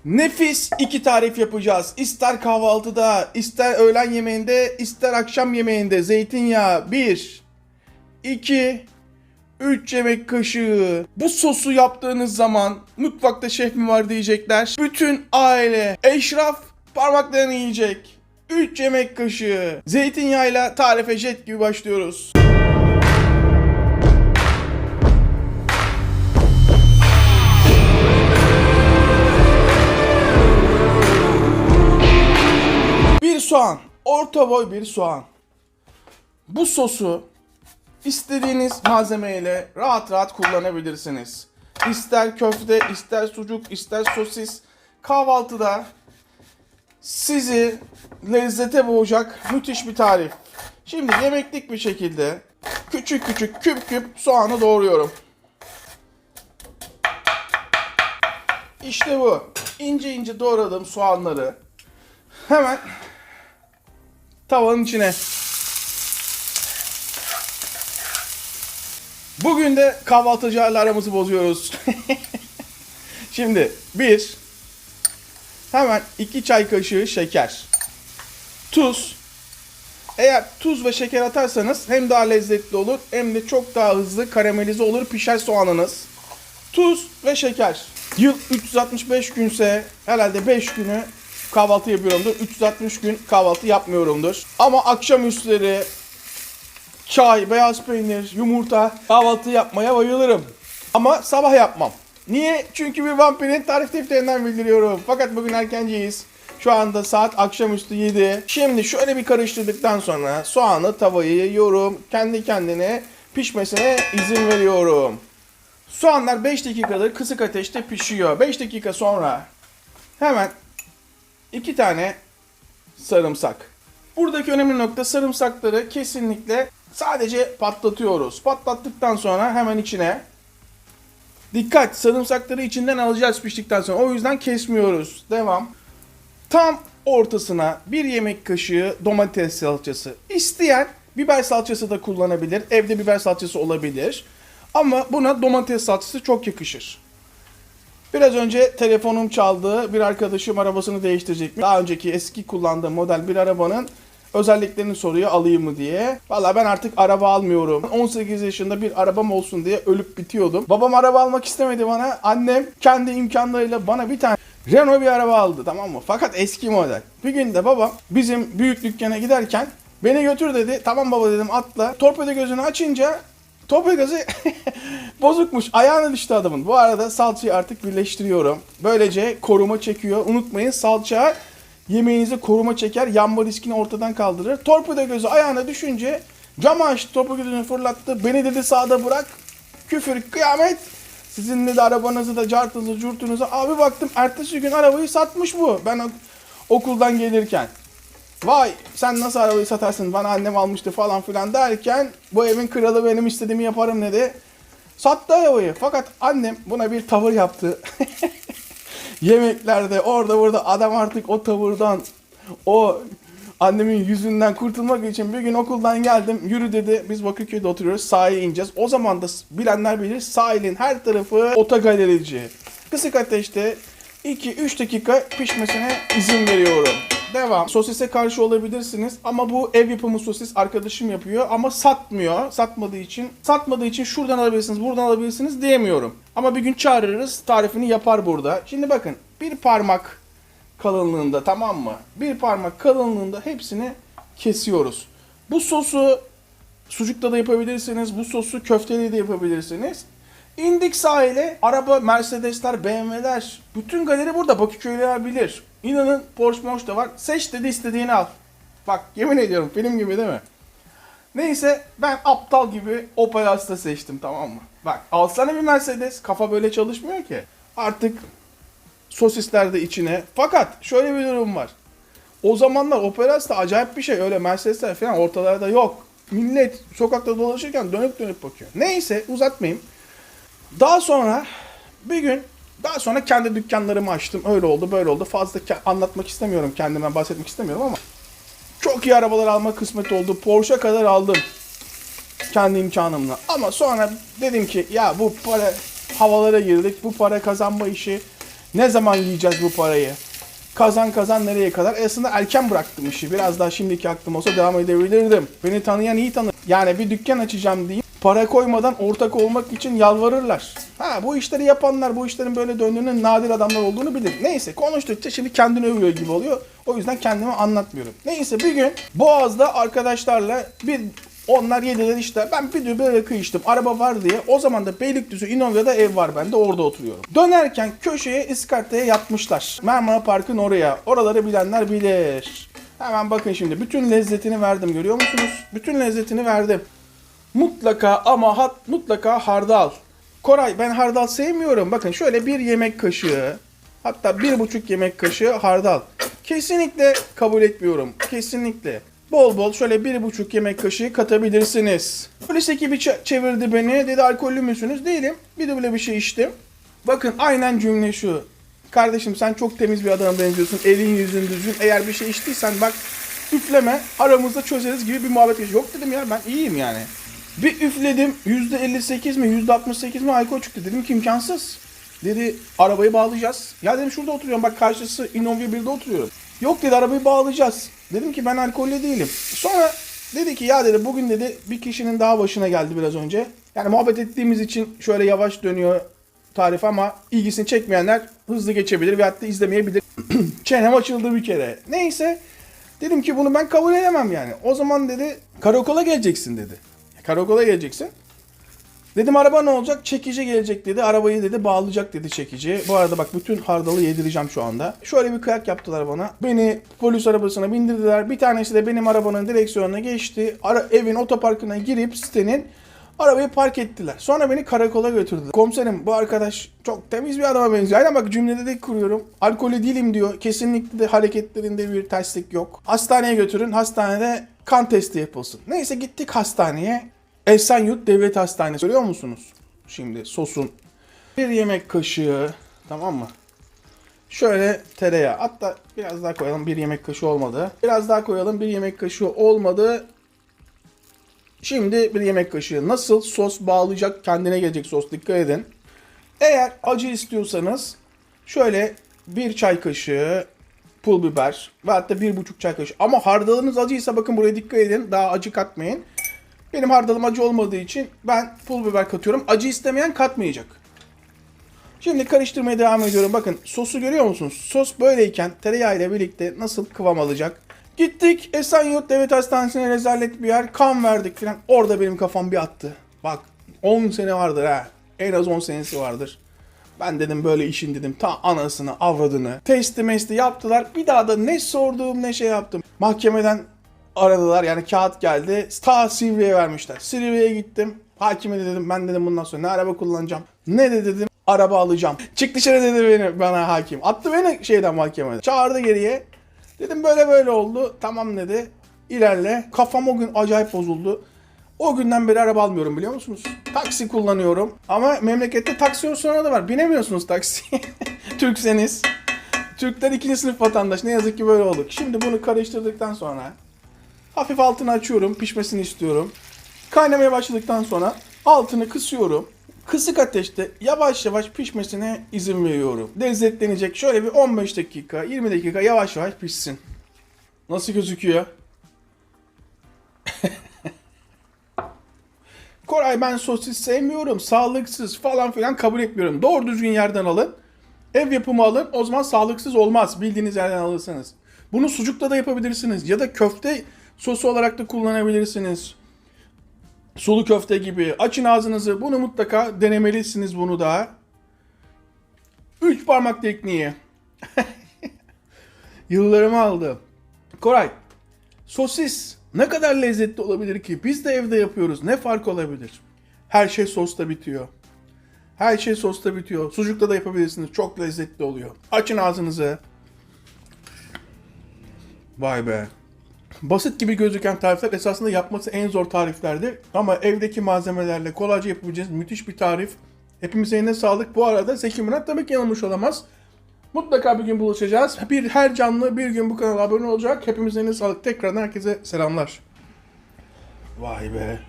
Nefis iki tarif yapacağız. İster kahvaltıda, ister öğlen yemeğinde, ister akşam yemeğinde. Zeytinyağı 1, 2, 3 yemek kaşığı. Bu sosu yaptığınız zaman mutfakta şef mi var diyecekler. Bütün aile, eşraf parmaklarını yiyecek. 3 yemek kaşığı. Zeytinyağıyla tarife jet gibi başlıyoruz. Bir soğan. Orta boy bir soğan. Bu sosu istediğiniz malzemeyle rahat rahat kullanabilirsiniz. İster köfte, ister sucuk, ister sosis. Kahvaltıda sizi lezzete boğacak müthiş bir tarif. Şimdi yemeklik bir şekilde küçük küçük küp küp soğanı doğruyorum. İşte bu. İnce ince doğradığım soğanları hemen tavanın içine. Bugün de kahvaltıcılarla aramızı bozuyoruz. Şimdi hemen 2 çay kaşığı şeker. Tuz. Eğer tuz ve şeker atarsanız hem daha lezzetli olur hem de çok daha hızlı karamelize olur, pişer soğanınız. Tuz ve şeker. Yıl 365 günse herhalde 5 günü kahvaltı yapıyorumdur. 360 gün kahvaltı yapmıyorumdur. Ama akşamüstleri çay, beyaz peynir, yumurta kahvaltı yapmaya bayılırım. Ama sabah yapmam. Niye? Çünkü bir vampirin tarif defterinden bildiriyorum. Fakat bugün erkenciyiz. Şu anda saat akşamüstü 7. Şimdi şöyle bir karıştırdıktan sonra soğanı tavayı yiyorum. Kendi kendine pişmesine izin veriyorum. Soğanlar 5 dakikadır kısık ateşte pişiyor. 5 dakika sonra hemen 2 tane sarımsak. Buradaki önemli nokta, sarımsakları kesinlikle sadece patlatıyoruz. Patlattıktan sonra hemen içine, dikkat, sarımsakları içinden alacağız piştikten sonra. O yüzden kesmiyoruz. Devam. Tam ortasına 1 yemek kaşığı domates salçası. İsteyen biber salçası da kullanabilir. Evde biber salçası olabilir. Ama buna domates salçası çok yakışır. Biraz önce telefonum çaldı. Bir arkadaşım arabasını değiştirecek. Daha önceki eski kullandığım model bir arabanın özelliklerini soruyor, alayım mı diye. Valla ben artık araba almıyorum. 18 yaşında bir arabam olsun diye ölüp bitiyordum. Babam araba almak istemedi bana. Annem kendi imkanlarıyla bana bir tane Renault bir araba aldı, tamam mı? Fakat eski model. Bir gün de babam bizim büyük dükkana giderken beni götür dedi. Tamam baba dedim, atla. Torpido gözünü açınca torpido gözü bozukmuş. Ayağına düştü adamın. Bu arada salçayı artık birleştiriyorum. Böylece koruma çekiyor. Unutmayın, salça yemeğinize koruma çeker. Yanma riskini ortadan kaldırır. Torpido gözü ayağına düşünce camı açtı. Torpido gözünü fırlattı. Beni dedi sağda bırak. Küfür, kıyamet. Sizin de arabanızı da cartınızı curtunuzu. Abi baktım ertesi gün arabayı satmış bu. Ben okuldan gelirken. Vay sen nasıl arabayı satarsın, bana annem almıştı falan filan derken bu evin kralı benim istediğimi yaparım dedi. Sattı arabayı. Fakat annem buna bir tavır yaptı. Yemeklerde orada burada adam artık o tavırdan, o annemin yüzünden kurtulmak için bir gün okuldan geldim. Yürü dedi, biz Bakırköy'de oturuyoruz, sahile ineceğiz. O zaman da bilenler bilir, sahilin her tarafı otogalerici. Kısık ateşte 2-3 dakika pişmesine izin veriyorum. Devam. Sosise karşı olabilirsiniz ama bu ev yapımı sosis, arkadaşım yapıyor ama satmıyor. Satmadığı için şuradan alabilirsiniz, buradan alabilirsiniz diyemiyorum. Ama bir gün çağırırız, tarifini yapar burada. Şimdi bakın, bir parmak kalınlığında, tamam mı? Bir parmak kalınlığında hepsini kesiyoruz. Bu sosu sucukla da yapabilirsiniz. Bu sosu köfteli de yapabilirsiniz. İndik sahile. Araba, Mercedesler, BMW'ler. Bütün galeri burada. Bakırköylüler bilir. İnanın Porsche da var. Seç dedi, istediğini al. Bak yemin ediyorum, film gibi değil mi? Neyse ben aptal gibi Opel Astra seçtim, tamam mı? Bak alsana bir Mercedes. Kafa böyle çalışmıyor ki. Artık sosisler de içine. Fakat şöyle bir durum var. O zamanlar Opel Astra acayip bir şey. Öyle Mercedesler falan ortalarda yok. Millet sokakta dolaşırken dönüp dönüp bakıyor. Neyse uzatmayayım. Daha sonra kendi dükkanlarımı açtım. Öyle oldu, böyle oldu. Fazla anlatmak istemiyorum, kendimden bahsetmek istemiyorum ama çok iyi arabalar alma kısmet oldu. Porsche kadar aldım kendi imkanımla. Ama sonra dedim ki ya bu para, havalara girdik. Bu para kazanma işi Ne zaman yiyeceğiz bu parayı? Kazan kazan nereye kadar? Aslında erken bıraktım işi. Biraz daha şimdiki aklım olsa devam edebilirdim. Beni tanıyan iyi tanır. Yani bir dükkan açacağım diyeyim. Para koymadan ortak olmak için yalvarırlar. Bu işleri yapanlar, bu işlerin böyle döndüğünün nadir adamlar olduğunu bilir. Neyse, konuştukça şimdi kendini övüyor gibi oluyor. O yüzden kendimi anlatmıyorum. Neyse, bir gün Boğaz'da arkadaşlarla onlar yediler işte. Ben bir dübe rakı içtim. Araba var diye. O zaman da Beylikdüzü İnovya'da ev var bende. Orada oturuyorum. Dönerken köşeye iskartaya yatmışlar. Marmara Park'ın oraya. Oraları bilenler bilir. Hemen bakın şimdi. Bütün lezzetini verdim. Görüyor musunuz? Bütün lezzetini verdim. Mutlaka ama mutlaka hardal. Koray, ben hardal sevmiyorum. Bakın şöyle bir yemek kaşığı, hatta 1,5 yemek kaşığı hardal. Kesinlikle kabul etmiyorum. Kesinlikle. Bol bol şöyle 1,5 yemek kaşığı katabilirsiniz. Polis ekibi çevirdi beni. Dedi alkollü müsünüz? Değilim. Bir de böyle bir şey içtim. Bakın aynen cümle şu. Kardeşim, sen çok temiz bir adama benziyorsun. Elin yüzün düzgün. Eğer bir şey içtiysen bak, üfleme, aramızda çözeriz gibi bir muhabbet geçiyor. Yok dedim ya, ben iyiyim yani. Bir üfledim, %58 mi %68 mi alkol çıktı. Dedim ki imkansız. Dedi arabayı bağlayacağız. Ya dedim şurada oturuyorum, bak karşısı Inovia 1'de oturuyorum. Yok dedi, arabayı bağlayacağız. Dedim ki ben alkollü değilim. Sonra dedi ki ya dedi, bugün dedi bir kişinin daha başına geldi biraz önce. Yani muhabbet ettiğimiz için şöyle yavaş dönüyor tarif ama ilgisini çekmeyenler hızlı geçebilir veyahut da izlemeyebilir. Çenem açıldı bir kere. Neyse, dedim ki bunu ben kabul edemem yani. O zaman dedi karakola geleceksin dedi. Karakola geleceksin. Dedim araba ne olacak? Çekici gelecek dedi. Arabayı dedi bağlayacak dedi çekici. Bu arada bak, bütün hardalı yedireceğim şu anda. Şöyle bir kıyak yaptılar bana. Beni polis arabasına bindirdiler. Bir tanesi de benim arabanın direksiyonuna geçti. Evin otoparkına girip sitenin arabayı park ettiler. Sonra beni karakola götürdüler. Komiserim, bu arkadaş çok temiz bir adama benziyor. Aynen bak, cümlede de kuruyorum. Alkolü değilim diyor. Kesinlikle de hareketlerinde bir terslik yok. Hastaneye götürün. Hastanede kan testi yapılsın. Neyse, gittik hastaneye. Esenyurt Devlet Hastanesi. Görüyor musunuz? Şimdi sosun bir yemek kaşığı, tamam mı? Şöyle tereyağı. Hatta biraz daha koyalım, bir yemek kaşığı olmadı. Biraz daha koyalım, bir yemek kaşığı olmadı. Şimdi bir yemek kaşığı. Nasıl? Sos bağlayacak, kendine gelecek sos. Dikkat edin. Eğer acı istiyorsanız şöyle bir çay kaşığı pul biber ve hatta 1,5 çay kaşığı. Ama hardalınız acıysa bakın buraya dikkat edin. Daha acı katmayın. Benim hardalım acı olmadığı için ben pul biber katıyorum. Acı istemeyen katmayacak. Şimdi karıştırmaya devam ediyorum. Bakın sosu görüyor musunuz? Sos böyleyken tereyağı ile birlikte nasıl kıvam alacak? Gittik Esenyurt Devlet Hastanesi'ne, rezalet bir yer. Kan verdik falan. Orada benim kafam bir attı. Bak 10 sene vardır ha. En az 10 senesi vardır. Ben dedim böyle işin dedim ta anasını avradını. Testi yaptılar. Bir daha da ne sordum ne şey yaptım. Mahkemeden aradılar, yani kağıt geldi. Ta Silivri'ye vermişler. Silivri'ye gittim. Hakime de dedim ben dedim bundan sonra ne araba kullanacağım. Ne de dedim araba alacağım. Çık dışarı dedi bana hakim. Attı beni şeyden, mahkemeden. Çağırdı geriye. Dedim böyle böyle oldu. Tamam dedi. İlerle. Kafam o gün acayip bozuldu. O günden beri araba almıyorum, biliyor musunuz? Taksi kullanıyorum. Ama memlekette taksi sorunu da var. Binemiyorsunuz taksiye. Türkseniz. Türkler 2. sınıf vatandaş. Ne yazık ki böyle olduk. Şimdi bunu karıştırdıktan sonra hafif altını açıyorum. Pişmesini istiyorum. Kaynamaya başladıktan sonra altını kısıyorum. Kısık ateşte yavaş yavaş pişmesine izin veriyorum. Lezzetlenecek. Şöyle bir 15 dakika, 20 dakika yavaş yavaş pişsin. Nasıl gözüküyor? Koray, ben sosis sevmiyorum, sağlıksız falan filan kabul etmiyorum. Doğru düzgün yerden alın. Ev yapımı alın. O zaman sağlıksız olmaz. Bildiğiniz yerden alırsanız. Bunu sucukla da yapabilirsiniz. Ya da köfte sosu olarak da kullanabilirsiniz. Sulu köfte gibi. Açın ağzınızı. Bunu mutlaka denemelisiniz bunu da. 3 parmak tekniği. Yıllarımı aldı. Koray, sosis ne kadar lezzetli olabilir ki? Biz de evde yapıyoruz. Ne fark olabilir? Her şey sosta bitiyor. Her şey sosta bitiyor. Sucukta da yapabilirsiniz. Çok lezzetli oluyor. Açın ağzınızı. Vay be. Basit gibi gözüken tarifler esasında yapması en zor tariflerdir. Ama evdeki malzemelerle kolayca yapabileceğiniz müthiş bir tarif. Hepimize eline sağlık. Bu arada Zeki Murat tabii ki yanılmış olamaz. Mutlaka bir gün buluşacağız. Her canlı bir gün bu kanala abone olacak. Hepimize eline sağlık. Tekrardan herkese selamlar. Vay be.